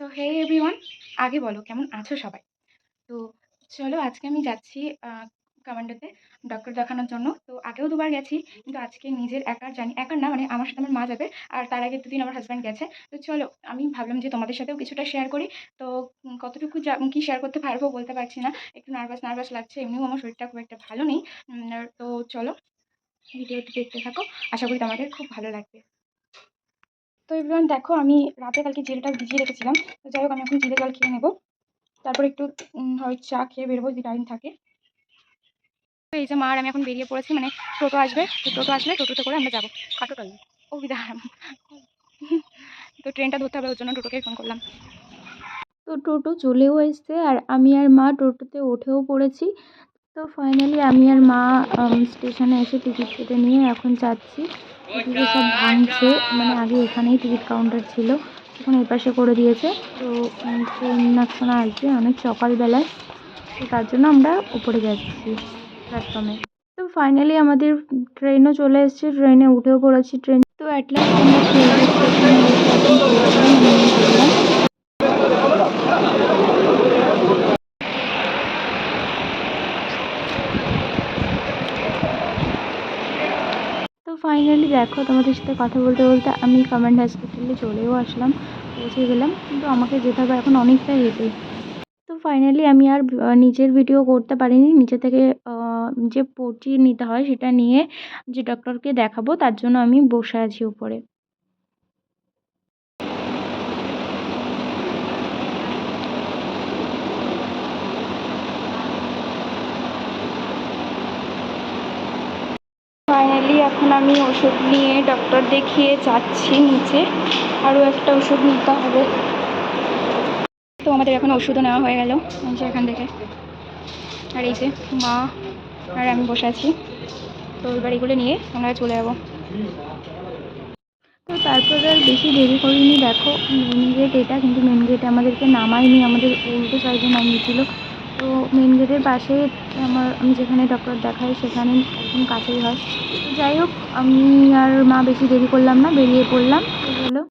তো হে এভরিওয়ান, আগে বলো কেমন আছো সবাই? তো চলো আজকে আমি যাচ্ছি কামান্ডাতে ডক্টর দেখানোর জন্য। তো আগেও দুবার গেছি, কিন্তু আজকে নিজের একার জানি, একার না মানে আমার সাথে আমার মা যাবে, আর তার আগে দুদিন আমার হাজব্যান্ড গেছে। তো চলো আমি ভাবলাম যে তোমাদের সাথেও কিছুটা শেয়ার করি। তো কতটুকু কি শেয়ার করতে পারবো বলতে পারছি না, একটু নার্ভাস নার্ভাস লাগছে, এমনিও আমার শরীরটা খুব একটা ভালো নেই। তো চলো ভিডিওটি দেখতে থাকো, আশা করি তোমাদের খুব ভালো লাগবে। তো এভরিওয়ান দেখো, আমি রাতে কালকে জিরেটা ভিজিয়ে রেখেছিলাম। তো যাই হোক, আমি এখন জিরে জল খেয়ে নেবো, তারপর একটু হয় চা খেয়ে বেরোবো যদি টাইম থাকে। তো এই যে মা আর আমি এখন বেরিয়ে পড়েছি, মানে টোটো আসবে, তো টোটো আসলে টোটোতে করে আমরা যাবো কাটোটাই। ও বিধান, তো ট্রেনটা ধরতে হবে, ওর জন্য টোটোকে ফোন করলাম। তো টোটো চলেও এসছে আর আমি আর মা টোটোতে উঠেও পড়েছি। তো ফাইনালি আমি আর মা স্টেশনে এসে টিকিট কেটে নিয়ে এখন যাচ্ছি। এদিকে সব ভাঙছে, মানে আগে এখানেই টিকিট কাউন্টার ছিল, এখন এপাশে করে দিয়েছে। তো ট্রেন এখন আসবে অনেক সকালবেলায়, তো তার জন্য আমরা উপরে যাচ্ছি প্ল্যাটফর্মে। তো ফাইনালি আমাদের ট্রেনও চলে এসেছে, ট্রেনে উঠেও পড়েছি। ট্রেন তো অ্যাট লাস্ট আমরা শিয়ালদা স্টেশনে এসে এখন পৌঁছলাম, নেমে পড়লাম। তো ফাইনালি দেখো, তোমাদের সাথে কথা বলতে বলতে আমি কমান্ড হসপিটালে চলেও আসলাম, পৌঁছে গেলাম, কিন্তু আমাকে যেতে হবে এখন অনেকটা হেঁটে। তো ফাইনালি আমি আর নিজের ভিডিও করতে পারিনি, নিচে থেকে যে পটি নিতে হয় সেটা নিয়ে যে ডক্টরকে দেখাবো তার জন্য আমি বসে আছি উপরে। ফাইনালি এখন আমি ওষুধ নিয়ে ডক্টর দেখিয়ে যাচ্ছি নিচে, আরও একটা ওষুধ নিতে হবে। তো আমাদের এখন ওষুধও নেওয়া হয়ে গেল এই যে এখান থেকে, আর এই যে মা আর আমি বসে আছি। তো এবার এগুলো নিয়ে আমরা চলে যাবো। তো তারপরে আর বেশি দেরি করিনি, দেখো মেন গেট এটা, কিন্তু মেন গেটে আমাদেরকে নামায়নি, আমাদের উল্টো সাইডে নামিয়েছিল। তো মেন গেটের পাশে আমি যেখানে ডক্টর দেখাই সেখানে একদম কাছেই হয়। তো যাই হোক, আমি আর মা বেশি দেরি করলাম না, বেরিয়ে পড়লাম। তো চলো।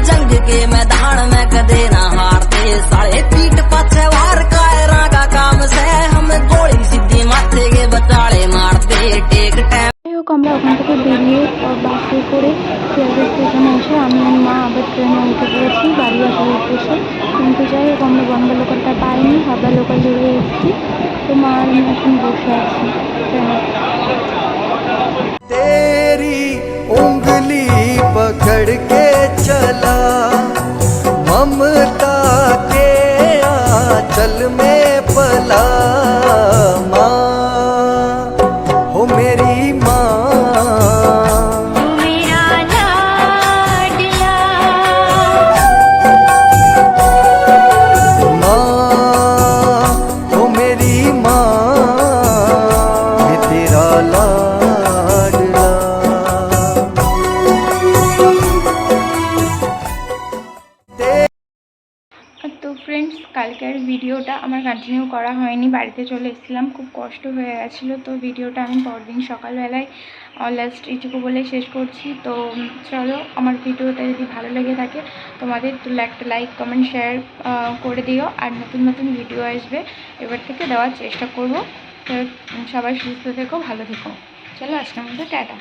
जंग के मैदान में कदे ना हारते, साढ़े पीठ पाछे वार कायरा का काम से हम गोली सीधी माथे के बचाले मारते टेक टाइम। যাই হোক, আমরা ওখান থেকে বেরিয়ে বাসে করে শিয়ালদা স্টেশনে এসে আমি আর মা আবার ট্রেনে উঠে পড়েছি বাড়ি আসার উদ্দেশ্যে। কিন্তু যাই হোক, আমরা বনগা লোকালটা পাইনি, হাবড়া লোকাল ধরে এসেছি। তো মা আর আমি এখন বসে আছি ট্রেনে। তেরি উঙ্গলি পকড় কে চলা ममता के आंचल में पला, माँ हो मेरी माँ, तू मेरा लाडला, माँ हो मेरी माँ, मैं तेरा लाडला। তো ফ্রেন্ডস, কালকের ভিডিওটা আমার কন্টিনিউ করা হয়নি, বাড়িতে চলে এসেছিলাম, খুব কষ্ট হয়ে গেছিলো। তো ভিডিওটা আমি পরদিন সকালবেলায় লাস্ট এইটুকু বলে শেষ করছি। তো চলো, আমার ভিডিওটা যদি ভালো লেগে থাকে তোমাদের তো একটা লাইক কমেন্ট শেয়ার করে দিও, আর নতুন নতুন ভিডিও আসবে এবার থেকে দেওয়ার চেষ্টা করব। তো সবাই সুস্থ থেকো, ভালো থেকো। চলো আজকের মধ্যে টাটা।